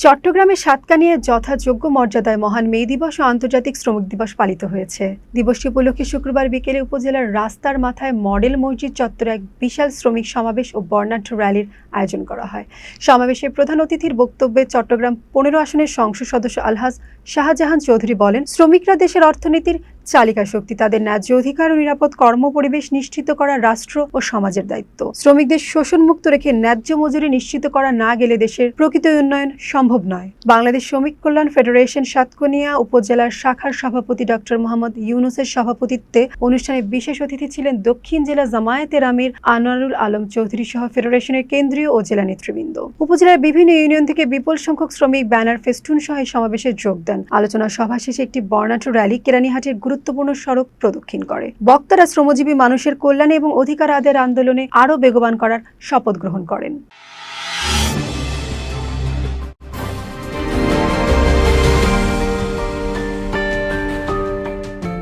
চট্টগ্রামে সাতকানিয়ায় যথাযোগ্য মর্যাদায় মহান মে দিবস ও আন্তর্জাতিক শ্রমিক দিবস পালিত হয়েছে। দিবসটি উপলক্ষে শুক্রবার বিকেলে উপজেলার রাস্তার মাথায় মডেল মসজিদ চত্বরে এক বিশাল শ্রমিক সমাবেশ ও বর্ণাঢ্য র্যালির আয়োজন করা হয়। সমাবেশে প্রধান অতিথির বক্তব্যে চট্টগ্রাম 15 আসনের সংসদ সদস্য আলহাজ শাহজাহান চৌধুরী বলেন, শ্রমিকরা দেশের অর্থনীতির চালিকা শক্তি। তাদের ন্যায্য অধিকার ও নিরাপদ কর্মপরিবেশ নিশ্চিত করা রাষ্ট্র ও সমাজের দায়িত্ব। শ্রমিকদের শোষণমুক্ত রেখে ন্যায্য মজুরি নিশ্চিত করা না গেলে দেশের প্রকৃত উন্নয়ন সম্ভব নয়। বাংলাদেশ শ্রমিক কল্যাণ ফেডারেশন সাতকানিয়া উপজেলার শাখার সভাপতি ডক্টর মোহাম্মদ ইউনুসের সভাপতিত্বে অনুষ্ঠানে বিশেষ অতিথি ছিলেন দক্ষিণ জেলা জামায়াতের আমির আনোয়ারুল আলম চৌধুরী সহ ফেডারেশনের কেন্দ্রীয় ও জেলা নেতৃবৃন্দ। উপজেলার বিভিন্ন ইউনিয়ন থেকে বিপুল সংখ্যক শ্রমিক ব্যানার, ফেস্টুন সহ এই সমাবেশে যোগ দেন। আলোচনা সভা শেষে একটি বর্ণাঢ্য র্যালি কেরানীহাটের গুরুত্বপূর্ণ সড়ক প্রদক্ষিণ করে। বক্তারা শ্রমজীবী মানুষের কল্যাণে এবং অধিকার আদায়ের আন্দোলনে আরও বেগবান করার শপথ গ্রহণ করেন।